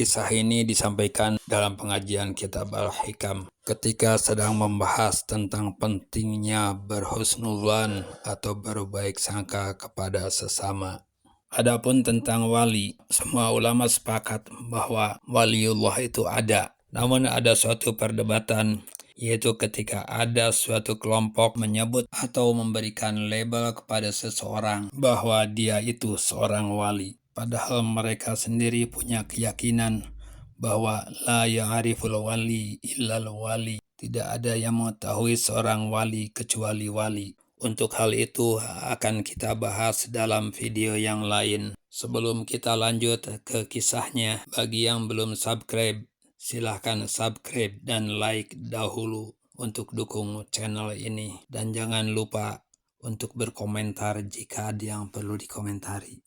Kisah ini disampaikan dalam pengajian Kitab Al-Hikam ketika sedang membahas tentang pentingnya berhusnudzan atau berbaik sangka kepada sesama. Adapun tentang wali, semua ulama sepakat bahwa waliullah itu ada. Namun ada suatu perdebatan, yaitu ketika ada suatu kelompok menyebut atau memberikan label kepada seseorang bahwa dia itu seorang wali. Padahal mereka sendiri punya keyakinan bahwa la ya'riful wali illal wali. Tidak ada yang mengetahui seorang wali kecuali wali. Untuk hal itu akan kita bahas dalam video yang lain. Sebelum kita lanjut ke kisahnya, bagi yang belum subscribe, silahkan subscribe dan like dahulu untuk dukung channel ini. Dan jangan lupa untuk berkomentar jika ada yang perlu dikomentari.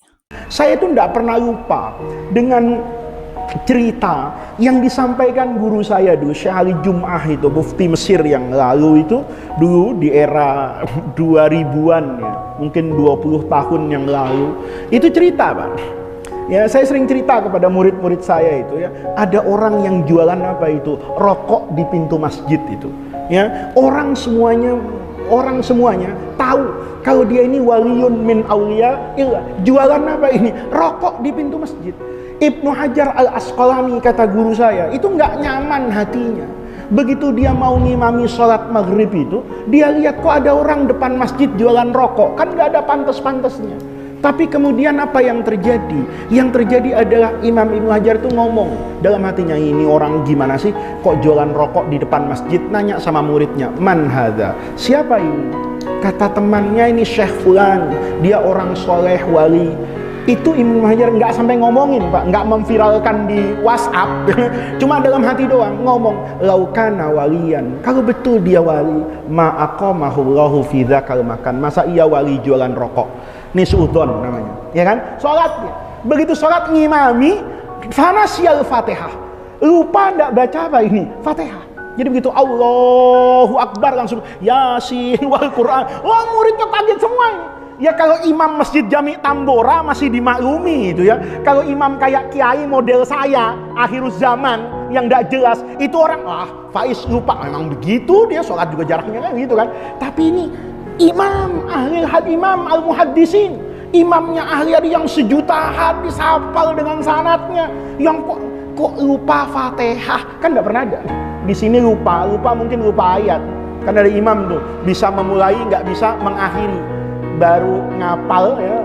Saya itu tidak pernah lupa dengan cerita yang disampaikan guru saya dulu, Syekh Ali Jum'ah itu, mufti Mesir yang lalu itu, dulu di era 2000-an ya, mungkin 20 tahun yang lalu. Itu cerita, Pak. Ya, saya sering cerita kepada murid-murid saya itu ya, ada orang yang jualan apa itu? Rokok di pintu masjid itu. Ya, orang semuanya tahu kalau dia ini waliyun min auliya illah. Jualan apa ini? Rokok di pintu masjid. Ibnu Hajar al-Asqalani, kata guru saya, itu nggak nyaman hatinya. Begitu dia mau ngimami sholat maghrib itu, dia lihat kok ada orang depan masjid jualan rokok, kan nggak ada pantas-pantasnya. Tapi kemudian apa yang terjadi? Yang terjadi adalah Imam Ibnu Hajar itu ngomong dalam hatinya, ini orang gimana sih kok jualan rokok di depan masjid? Nanya sama muridnya, man hadza? Siapa ini? Kata temannya, ini Syekh Fulan, dia orang soleh wali. Itu Ibnu Hajar nggak sampai ngomongin, Pak, nggak memviralkan di WhatsApp. Cuma dalam hati doang ngomong, laukana walian, kalau betul dia wali, ma'aqamahullahu fi dzakal makan, masa ia wali jualan rokok? Ini suudon namanya, ya kan? Sholat, begitu sholat ngimami, fanasiyal Fatihah, lupa nggak baca apa ini? Fatihah. Jadi begitu Allahu Akbar langsung Yasin wal Quran. Wah, muridnya kaget semua ini. Ya kalau imam masjid Jami Tambora masih dimaklumi itu ya. Kalau imam kayak kiai model saya akhirus zaman yang tidak jelas, itu orang Faiz lupa, memang begitu dia sholat juga jaraknya kan gitu kan. Tapi ini imam imam al-muhaddisin, imamnya ahli hadis yang sejuta hadis hafal dengan sanadnya, yang kok lupa Fatihah, kan nggak pernah ada. Di sini lupa mungkin lupa ayat. Kan ada imam tuh bisa memulai nggak bisa mengakhiri, baru ngapal ya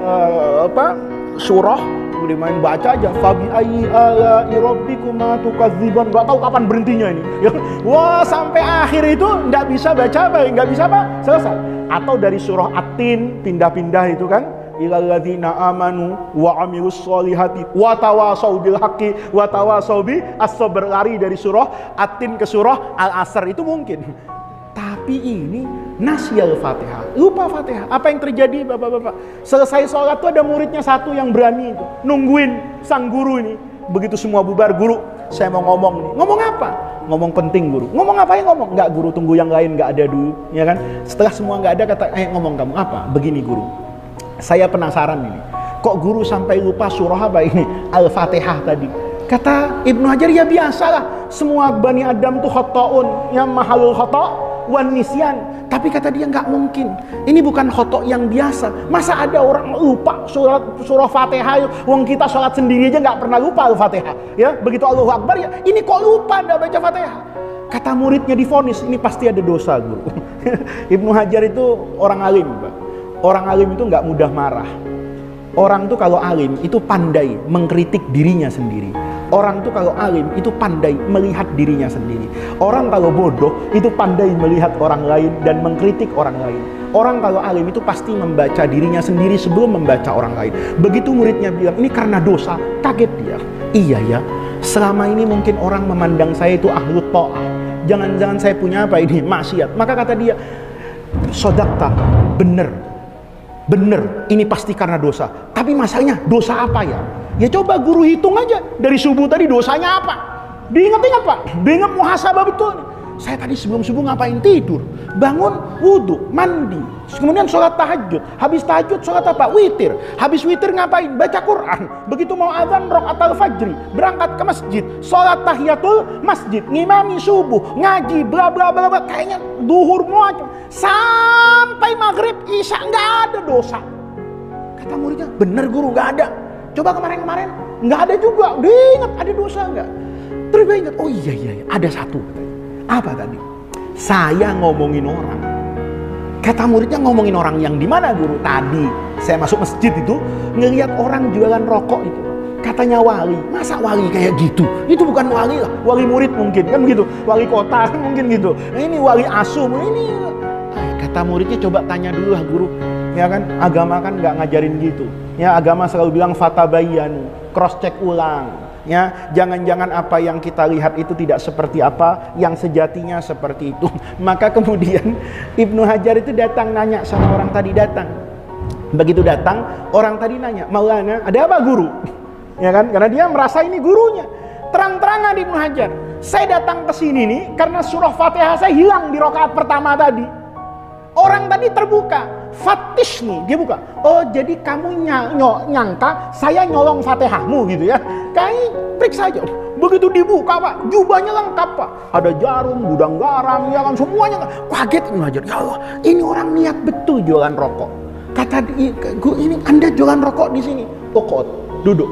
surah, udah main baca aja fabi ayyi ala'i rabbikuma tukadziban, nggak tahu kapan berhentinya ini ya. Wah, sampai akhir itu nggak bisa baca nggak bisa selesai. Atau dari surah At-Tin pindah-pindah itu kan, ilal ladzina amanu wa amilus solihati wa tawasau bil haqqi wa tawasau bis sabr, lari dari surah At-Tin ke surah Al-Asr itu mungkin. Tapi ini nasyal Fatihah, lupa Fatihah. Apa yang terjadi Bapak-bapak? Selesai sholat tuh ada muridnya satu yang berani itu nungguin sang guru ini. Begitu semua bubar, guru saya mau ngomong nih. Ngomong apa? Ngomong penting guru. Ngomong apa ya? Ngomong enggak guru, tunggu yang lain, enggak ada dulu ya kan. Setelah semua enggak ada, kata ngomong kamu apa? Begini guru, saya penasaran ini, kok guru sampai lupa surah apa ini? Al-Fatihah tadi. Kata Ibnu Hajar, ya biasalah, semua Bani Adam tuh khotoun, yang mahalul khoto' wan nisyan. Tapi kata dia nggak mungkin, ini bukan khoto' yang biasa. Masa ada orang lupa surah Fatihah? Wong kita sholat sendiri aja nggak pernah lupa Al-Fatihah. Ya, begitu Allahu Akbar ya, ini kok lupa nggak baca Fatihah? Kata muridnya divonis, ini pasti ada dosa guru. Ibnu Hajar itu orang alim, Pak. Orang alim itu nggak mudah marah. Orang tuh kalau alim itu pandai mengkritik dirinya sendiri. Orang tuh kalau alim itu pandai melihat dirinya sendiri. Orang kalau bodoh itu pandai melihat orang lain dan mengkritik orang lain. Orang kalau alim itu pasti membaca dirinya sendiri sebelum membaca orang lain. Begitu muridnya bilang, ini karena dosa, kaget dia. Iya ya, selama ini mungkin orang memandang saya itu ahlu ta'ah. Jangan-jangan saya punya apa ini? Maksiat. Maka kata dia, sodakta, bener, ini pasti karena dosa. Tapi masalahnya dosa apa ya? Ya coba guru hitung aja dari subuh tadi dosanya apa? Diingat-ingat Pak, diingat muhasabah betul. saya tadi sebelum subuh ngapain? Tidur, bangun, wudhu, mandi, kemudian sholat tahajud. Habis tahajud sholat apa? Witir. Habis witir ngapain? Baca Quran. Begitu mau azan rakaat al-fajri, berangkat ke masjid, sholat tahiyatul masjid, ngimami subuh, ngaji, bla bla bla bla. Kayaknya duhur mau sampai maghrib isya nggak ada dosa. Kata muridnya, bener guru, nggak ada. Coba kemarin-kemarin nggak ada juga. Dia ingat ada dosa nggak? Terus dia ingat, oh iya ada satu. Apa tadi? Saya ngomongin orang. Kata muridnya, ngomongin orang yang di mana guru? Tadi saya masuk masjid itu ngelihat orang jualan rokok itu. Katanya wali. Masa wali kayak gitu? Itu bukan wali lah. Wali murid mungkin kan begitu. Wali kota mungkin gitu. Ini wali asum ini. Kata muridnya, coba tanya dulu lah guru. Ya kan, agama kan nggak ngajarin gitu. Ya, agama selalu bilang fatabayyanu, cross check ulang. Ya, jangan-jangan apa yang kita lihat itu tidak seperti apa yang sejatinya seperti itu. Maka kemudian Ibnu Hajar itu datang nanya sama orang tadi datang. Begitu datang, orang tadi nanya, Maulana, ada apa guru? Ya kan, karena dia merasa ini gurunya. Terang-terangan Ibnu Hajar, saya datang ke sini nih karena surah Fatihah saya hilang di rakaat pertama tadi. Orang tadi terbuka, Fatish nih, dia buka. Oh, jadi kamu nyangka saya nyolong Fatihahmu gitu ya? Kayak periksa aja. Begitu dibuka Pak, jubahnya lengkap Pak. Ada jarum, gudang garam, ya kan, semuanya. Kaget Ibnu Hajar, ya Allah, ini orang niat betul jualan rokok. Kata ini Anda jualan rokok di sini. Pokok, duduk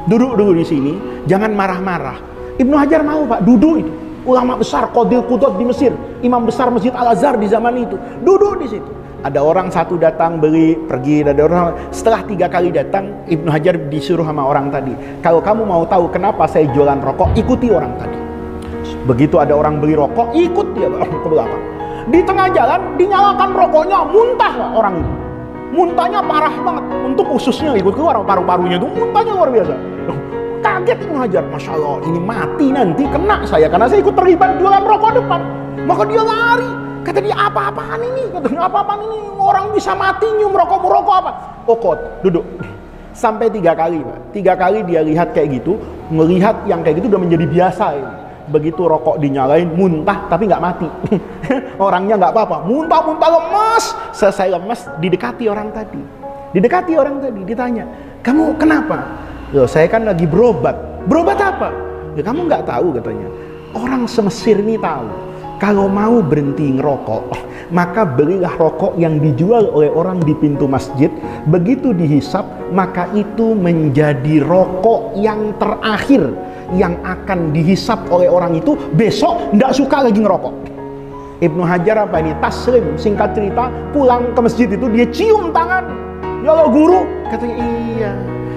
dulu di sini, jangan marah-marah. Ibnu Hajar mau Pak, duduk itu. Ulama besar Qadil Qudad di Mesir, imam besar Masjid Al-Azhar di zaman itu, duduk di situ. Ada orang satu datang beli, pergi, ada orang. Setelah 3 kali datang, Ibnu Hajar disuruh sama orang tadi, kalau kamu mau tahu kenapa saya jualan rokok, ikuti orang tadi. Begitu ada orang beli rokok, ikut dia ke belakang. Di tengah jalan dinyalakan rokoknya, muntah Pak orang itu. Muntahnya parah banget, untuk ususnya ikut keluar, paru-parunya itu muntahnya luar biasa. Kaget Ibnu Hajar, Masya Allah, ini mati nanti kena saya karena saya ikut terlibat jualan rokok depan. Maka dia lari. Kata dia, apa-apaan ini? Katanya, apa-apaan ini? Orang bisa mati nyium rokok apa? Pokok, duduk. Sampai 3 kali Pak. 3 kali dia lihat kayak gitu, melihat yang kayak gitu udah menjadi biasa ini. Begitu rokok dinyalain, muntah tapi nggak mati. Orangnya nggak apa-apa, muntah-muntah lemas. Selesai lemas, didekati orang tadi. Ditanya, kamu kenapa? Loh, saya kan lagi berobat. Berobat apa? Ya, kamu nggak tahu katanya. Orang semesir ini tahu. Kalau mau berhenti ngerokok, maka belilah rokok yang dijual oleh orang di pintu masjid. Begitu dihisap, maka itu menjadi rokok yang terakhir yang akan dihisap oleh orang itu. Besok nggak suka lagi ngerokok. Ibnu Hajar apa ini? Taslim, singkat cerita, pulang ke masjid itu dia cium tangan. Ya Allah guru, katanya iya.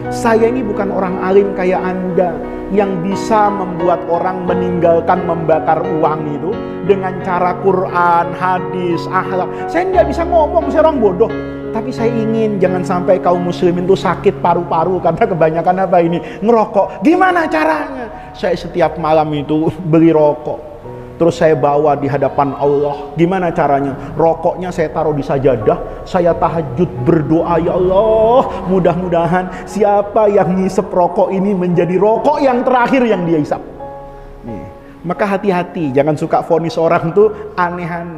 Saya ini bukan orang alim kayak Anda yang bisa membuat orang meninggalkan membakar uang itu dengan cara Quran, hadis, akhlak. Saya nggak bisa ngomong, saya orang bodoh. Tapi saya ingin jangan sampai kaum muslimin itu sakit paru-paru karena kebanyakan apa ini? Ngerokok. Gimana caranya? Saya setiap malam itu beli rokok. Terus saya bawa di hadapan Allah. Gimana caranya? Rokoknya saya taruh di sajadah. Saya tahajud berdoa, ya Allah, mudah-mudahan siapa yang ngisep rokok ini menjadi rokok yang terakhir yang dia hisap. Nih. Maka hati-hati, jangan suka vonis orang tuh aneh-aneh.